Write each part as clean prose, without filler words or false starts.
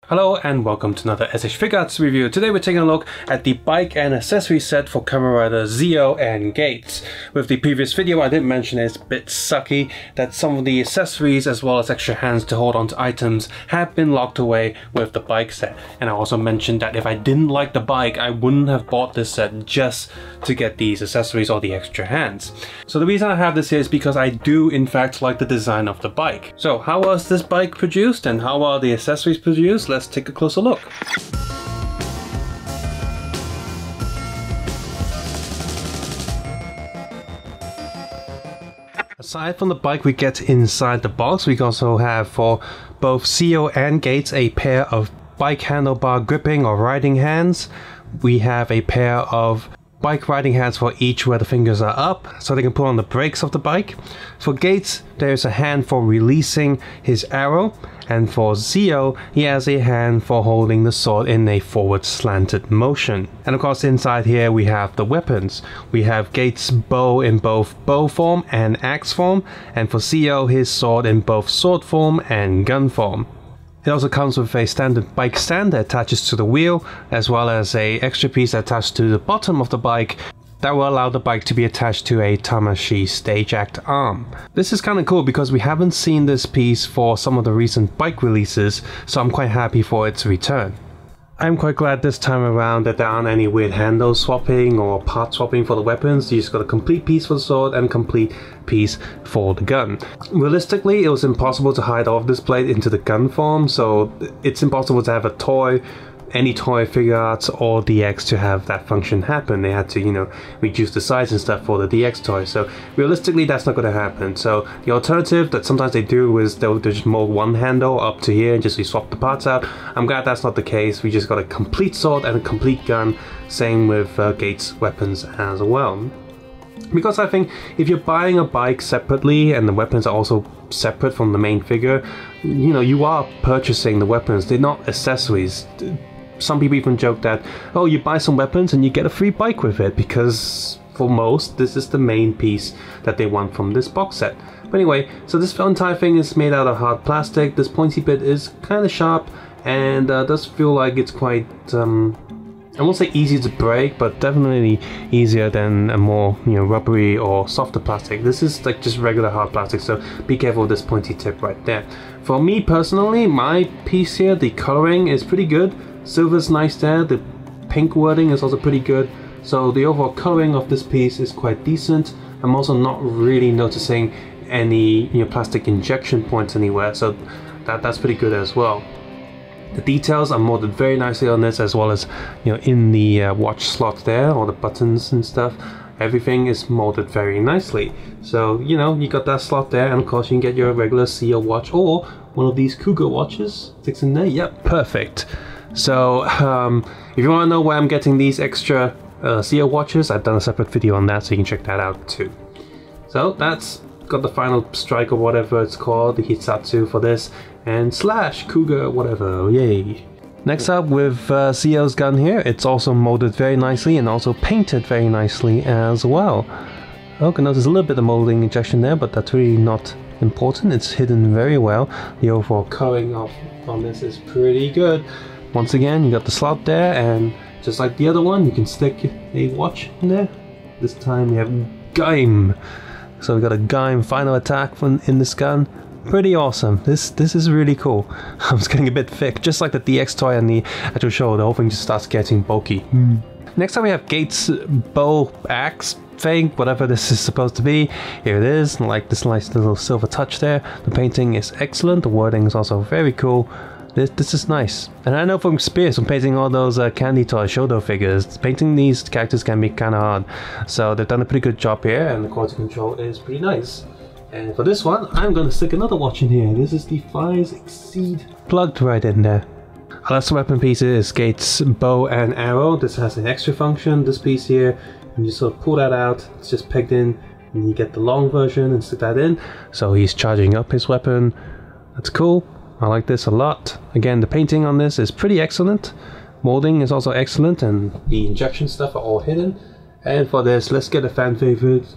Hello and welcome to another SH Figuarts review. Today we're taking a look at the bike and accessory set for Kamen Rider Zio and Gates. With the previous video I did mention it's a bit sucky that some of the accessories as well as extra hands to hold onto items have been locked away with the bike set. And I also mentioned that if I didn't like the bike I wouldn't have bought this set just to get these accessories or the extra hands. So the reason I have this here is because I do in fact like the design of the bike. So how was this bike produced and how are the accessories produced? Let's take a closer look. Aside from the bike we get inside the box, we also have for both Zio and Gates a pair of bike handlebar gripping or riding hands. We have a pair of bike riding hands for each where the fingers are up so they can pull on the brakes of the bike. For Gates there's a hand for releasing his arrow, and for Zio he has a hand for holding the sword in a forward slanted motion. And of course inside here we have the weapons. We have Gates' bow in both bow form and axe form, and for Zio his sword in both sword form and gun form. It also comes with a standard bike stand that attaches to the wheel, as well as a extra piece attached to the bottom of the bike that will allow the bike to be attached to a Tamashii stage act arm. This is kind of cool because we haven't seen this piece for some of the recent bike releases, so I'm quite happy for its return. I'm quite glad this time around that there aren't any weird handle swapping or part swapping for the weapons. You just got a complete piece for the sword and a complete piece for the gun. Realistically, it was impossible to hide all of this blade into the gun form, so it's impossible to have a toy, any toy Figuarts or DX to have that function happen. They had to, reduce the size and stuff for the DX toy. So realistically, that's not going to happen. So the alternative that sometimes they do is they'll just mold one handle up to here and just swap the parts out. I'm glad that's not the case. We just got a complete sword and a complete gun. Same with Gates' weapons as well. Because I think if you're buying a bike separately and the weapons are also separate from the main figure, you are purchasing the weapons. They're not accessories. Some people even joke that, oh, you buy some weapons and you get a free bike with it, because for most this is the main piece that they want from this box set. But anyway, so this entire thing is made out of hard plastic. This pointy bit is kind of sharp and does feel like it's quite I won't say easy to break, but definitely easier than a more rubbery or softer plastic. This is like just regular hard plastic, so be careful with this pointy tip right there. For me personally, my piece here, the coloring is pretty good. Silver's nice there, the pink wording is also pretty good. So the overall coloring of this piece is quite decent. I'm also not really noticing any plastic injection points anywhere, so that's pretty good as well. The details are molded very nicely on this, as well as in the watch slot there, all the buttons and stuff. Everything is molded very nicely. So you got that slot there, and of course you can get your regular Zio watch or one of these Cougar watches. Sticks in there. Yep, perfect. So if you want to know where I'm getting these extra Zio watches, I've done a separate video on that, so you can check that out too. So that's got the final strike or whatever it's called, the Hitsatsu for this, and slash Cougar whatever, yay. Next up with Zio's gun here, it's also molded very nicely and also painted very nicely as well. Okay, notice a little bit of molding injection there, but that's really not important. It's hidden very well. The overall coloring on this is pretty good. Once again, you got the slot there, and just like the other one, you can stick a watch in there. This time we have Gaim. So we got a Gaim final attack in this gun. Pretty awesome. This is really cool. I'm just getting a bit thick, just like the DX toy and the actual show. The whole thing just starts getting bulky. Next up we have Gates' bow axe thing, whatever this is supposed to be. Here it is, like this nice little silver touch there. The painting is excellent. The wording is also very cool. This is nice. And I know from experience from painting all those candy toy Shodo figures, painting these characters can be kind of hard. So they've done a pretty good job here, and the quality control is pretty nice. And for this one, I'm going to stick another watch in here. This is the Fires Exceed plugged right in there. Our last weapon piece is Gates' bow and arrow. This has an extra function, this piece here. And you sort of pull that out, it's just pegged in, and you get the long version and stick that in. So he's charging up his weapon. That's cool. I like this a lot. Again, the painting on this is pretty excellent. Molding is also excellent, and the injection stuff are all hidden. And for this, let's get a fan favorite.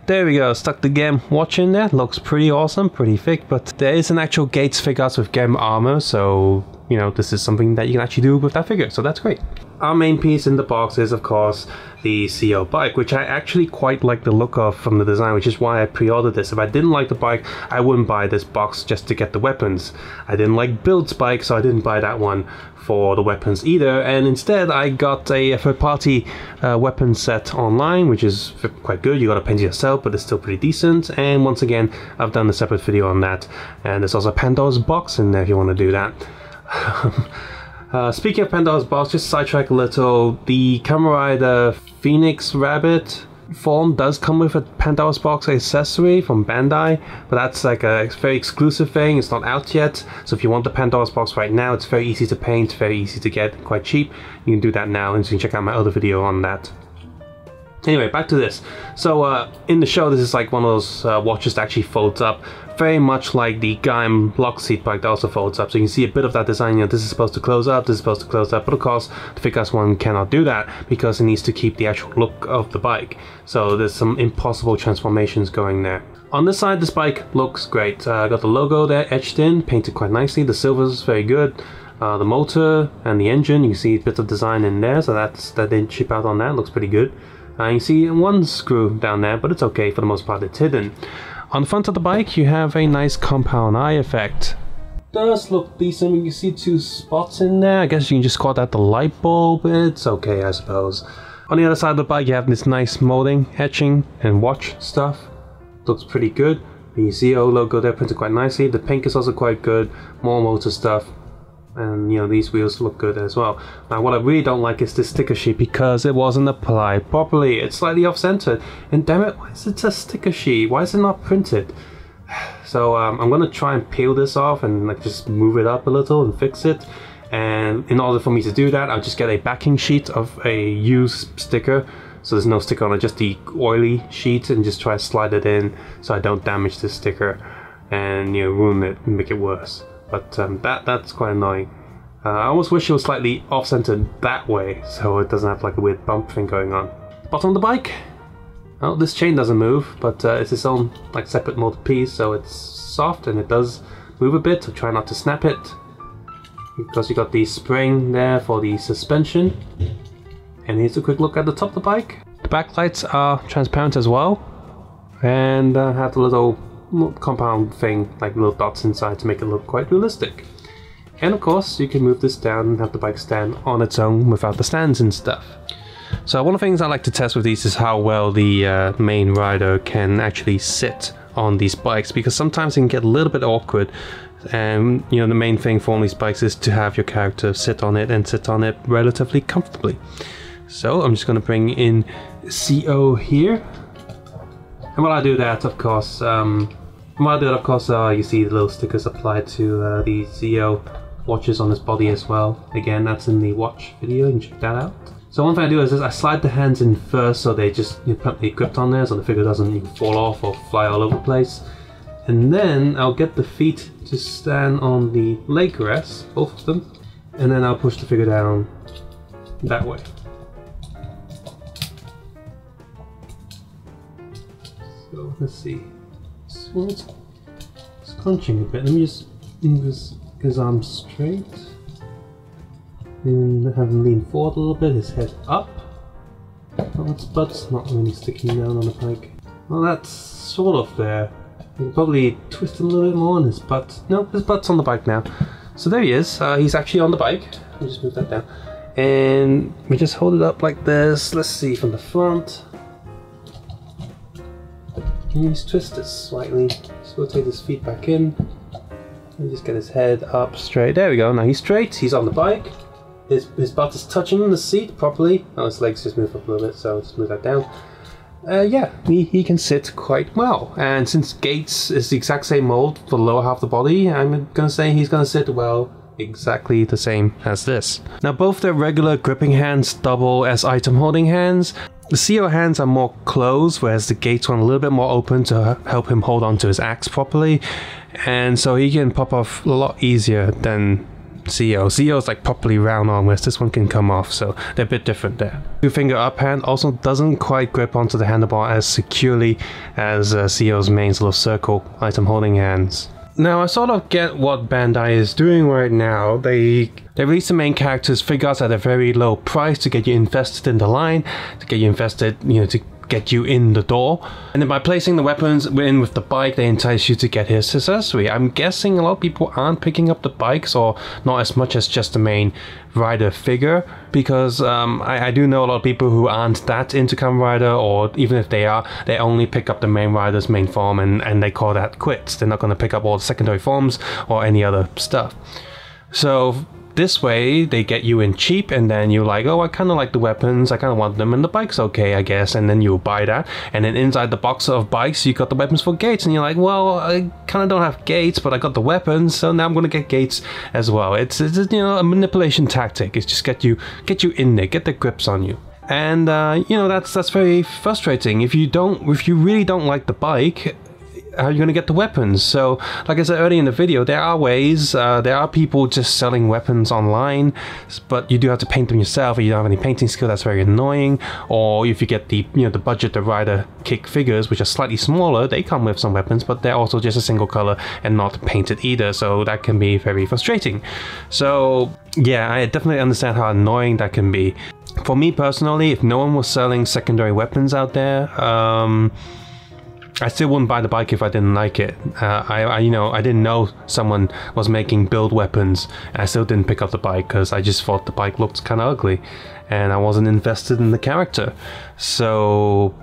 There we go, stuck the Gem watch in there. Looks pretty awesome, pretty thick, but there is an actual Gates Figuarts with Gem armor, so you know, this is something that you can actually do with that figure, so that's great. Our main piece in the box is, of course, the CO bike, which I actually quite like the look of from the design, which is why I pre-ordered this. If I didn't like the bike, I wouldn't buy this box just to get the weapons. I didn't like Build's bike, so I didn't buy that one for the weapons either, and instead I got a third-party weapon set online, which is quite good. You gotta paint it yourself, but it's still pretty decent, and once again, I've done a separate video on that, and there's also a Pandora's box in there if you want to do that. Speaking of Pandora's box, just sidetrack a little, the Kamen Rider Phoenix Rabbit form does come with a Pandora's box accessory from Bandai, but that's like a very exclusive thing. It's not out yet, so if you want the Pandora's box right now, it's very easy to paint, very easy to get, quite cheap. You can do that now, and you can check out my other video on that. Anyway, back to this. So in the show, this is like one of those watches that actually folds up, very much like the Gaim lock seat bike that also folds up. So you can see a bit of that design. You know, this is supposed to close up, this is supposed to close up, but of course the Figuarts one cannot do that because it needs to keep the actual look of the bike. So there's some impossible transformations going there. On this side, this bike looks great. Got the logo there etched in, painted quite nicely. The silver's very good. The motor and the engine, you can see bits of design in there, so that didn't chip out on that. Looks pretty good. You can see one screw down there, but it's okay, for the most part it's hidden. On the front of the bike you have a nice compound eye effect. Does look decent. You can see two spots in there. I guess you can just call that the light bulb. It's okay, I suppose. On the other side of the bike you have this nice molding, etching and watch stuff. Looks pretty good. The CO logo there printed quite nicely. The pink is also quite good. More motor stuff. And you know, these wheels look good as well. Now what I really don't like is this sticker sheet because it wasn't applied properly. It's slightly off-centered, and damn it, why is it a sticker sheet? Why is it not printed? So I'm gonna try and peel this off and like just move it up a little and fix it. And in order for me to do that, I'll just get a backing sheet of a used sticker, so there's no sticker on it, just the oily sheet, and just try to slide it in so I don't damage the sticker and, you know, ruin it and make it worse. But that's quite annoying. I almost wish it was slightly off-centered that way, so it doesn't have like a weird bump thing going on. Bottom of the bike, well, this chain doesn't move, but it's its own like separate molded piece, so it's soft and it does move a bit, so try not to snap it. Because you got the spring there for the suspension. And here's a quick look at the top of the bike. The backlights are transparent as well, and have the little compound thing, like little dots inside to make it look quite realistic. And of course you can move this down and have the bike stand on its own without the stands and stuff. So one of the things I like to test with these is how well the main rider can actually sit on these bikes, because sometimes it can get a little bit awkward, and you know, the main thing for all these bikes is to have your character sit on it and sit on it relatively comfortably. So I'm just going to bring in CO here. And while I do that, of course, you see the little stickers applied to the CO watches on his body as well. Again, that's in the watch video, you can check that out. So one thing I do is I slide the hands in first, so they just permanently gripped on there, so the figure doesn't even fall off or fly all over the place. And then I'll get the feet to stand on the leg rests, both of them, and then I'll push the figure down that way. So let's see. This one's scrunching a bit. Let me just move his arms straight. And have him lean forward a little bit, his head up. Oh, his butt's not really sticking down on the bike. Well, that's sort of there. You can probably twist him a little bit more on his butt. No, his butt's on the bike now. So there he is. He's actually on the bike. Let me just move that down. And we just hold it up like this. Let's see from the front. And just twist it slightly. Just rotate his feet back in. And just get his head up straight. There we go. Now he's straight. He's on the bike. His butt is touching the seat properly. Oh, his legs just move up a little bit, so I'll just move that down. Yeah, he can sit quite well. And since Gates is the exact same mold for the lower half of the body, I'm going to say he's going to sit well exactly the same as this. Now both the regular gripping hands double as item holding hands. The CO hands are more closed, whereas the Gates one a little bit more open to help him hold on to his axe properly. And so he can pop off a lot easier than CO. CO is like properly round on, whereas this one can come off, so they're a bit different there. Two-finger up hand also doesn't quite grip onto the handlebar as securely as CO's main little circle item holding hands. Now, I sort of get what Bandai is doing right now. They release the main characters' Figuarts at a very low price to get you invested in the line, to get you invested, you know, to get you in the door. And then by placing the weapons in with the bike, they entice you to get his accessory. I'm guessing a lot of people aren't picking up the bikes, or not as much as just the main rider figure, because I do know a lot of people who aren't that into Kamen Rider, or even if they are, they only pick up the main rider's main form and they call that quits. They're not going to pick up all the secondary forms or any other stuff. So this way, they get you in cheap, and then you're like, oh, I kind of like the weapons, I kind of want them, and the bike's okay, I guess, and then you buy that, and then inside the box of bikes, you got the weapons for Gates, and you're like, well, I kind of don't have Gates, but I got the weapons, so now I'm gonna get Gates as well. It's you know, a manipulation tactic. It's just get you in there, get the grips on you. And you know, that's very frustrating. If you really don't like the bike, how are you going to get the weapons? So, like I said earlier in the video, there are ways, there are people just selling weapons online, but you do have to paint them yourself, or you don't have any painting skill. That's very annoying. Or if you get the, you know, the budget, the rider kick figures, which are slightly smaller, they come with some weapons, but they're also just a single color and not painted either, so that can be very frustrating. So yeah, I definitely understand how annoying that can be. For me personally, if no one was selling secondary weapons out there, I still wouldn't buy the bike if I didn't like it. You know, I didn't know someone was making build weapons. I still didn't pick up the bike because I just thought the bike looked kind of ugly, and I wasn't invested in the character. So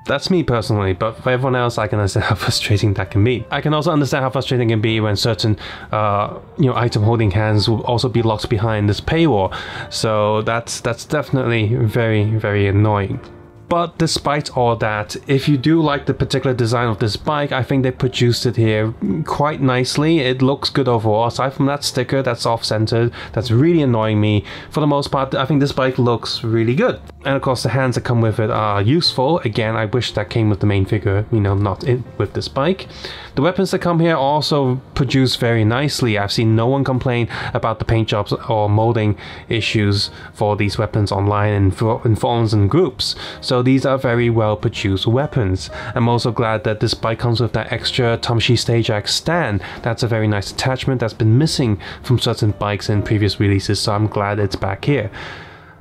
that's me personally, but for everyone else, I can understand how frustrating that can be. I can also understand how frustrating it can be when certain, you know, item holding hands will also be locked behind this paywall. So that's definitely very, very annoying. But despite all that, if you do like the particular design of this bike, I think they produced it here quite nicely. It looks good overall. Aside from that sticker that's off-centered, that's really annoying me. For the most part, I think this bike looks really good. And of course, the hands that come with it are useful. Again, I wish that came with the main figure, you know, not with this bike. The weapons that come here also produce very nicely. I've seen no one complain about the paint jobs or molding issues for these weapons online and in forums and groups. So these are very well produced weapons. I'm also glad that this bike comes with that extra Tamashii Stage Axe stand. That's a very nice attachment that's been missing from certain bikes in previous releases, so I'm glad it's back here.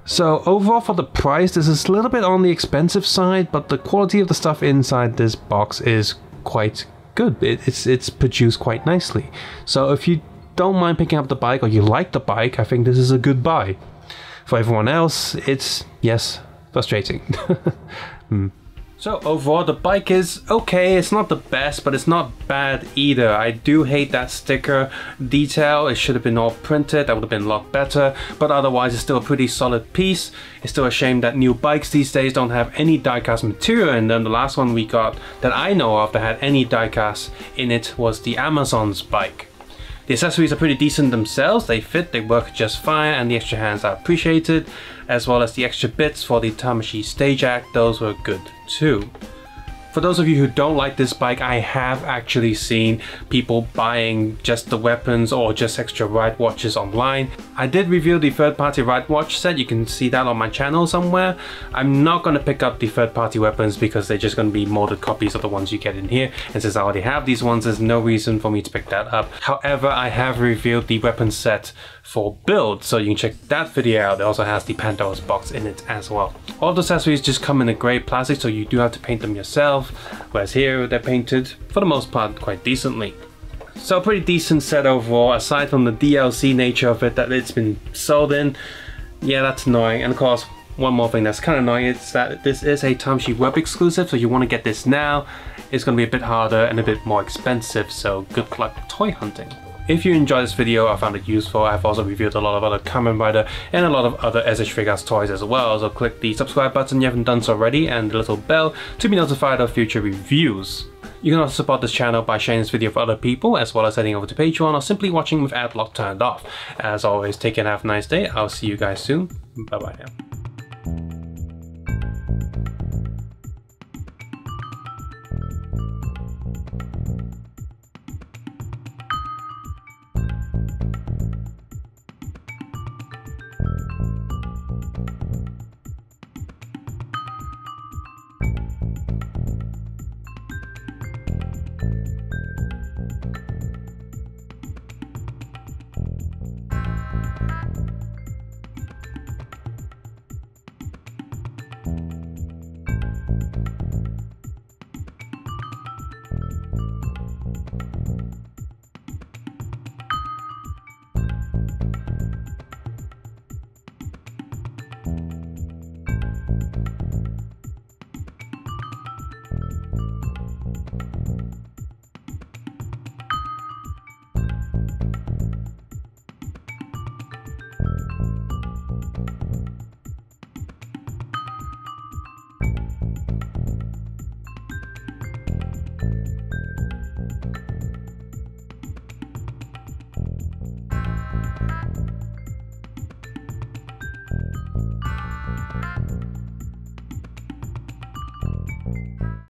So overall, for the price, this is a little bit on the expensive side, but the quality of the stuff inside this box is quite good. It's produced quite nicely. So if you don't mind picking up the bike, or you like the bike, I think this is a good buy. For everyone else, it's, yes, frustrating. So overall, the bike is okay. It's not the best, but it's not bad either. I do hate that sticker detail. It should have been all printed. That would have been a lot better. But otherwise, it's still a pretty solid piece. It's still a shame that new bikes these days don't have any diecast material. And then the last one we got that I know of that had any diecast in it was the Amazon's bike. The accessories are pretty decent themselves. They fit, they work just fine, and the extra hands are appreciated, as well as the extra bits for the Tamashii Stage Axe. Those were good too. For those of you who don't like this bike, I have actually seen people buying just the weapons or just extra ride watches online. I did review the third-party ride watch set. You can see that on my channel somewhere. I'm not going to pick up the third-party weapons because they're just going to be molded copies of the ones you get in here. And since I already have these ones, there's no reason for me to pick that up. However, I have reviewed the weapon set for build, so you can check that video out. It also has the Pandora's box in it as well. All the accessories just come in a grey plastic, so you do have to paint them yourself, whereas here they're painted for the most part quite decently. So a pretty decent set overall, aside from the DLC nature of it that it's been sold in. Yeah, that's annoying. And of course, one more thing that's kind of annoying is that this is a Tamashii web exclusive, so you want to get this now, it's going to be a bit harder and a bit more expensive, so good luck toy hunting. If you enjoyed this video, I found it useful. I've also reviewed a lot of other Kamen Rider and a lot of other SH Figuarts toys as well, so click the subscribe button if you haven't done so already and the little bell to be notified of future reviews. You can also support this channel by sharing this video for other people, as well as heading over to Patreon or simply watching with ad block turned off. As always, take care and have a nice day. I'll see you guys soon. Bye bye now.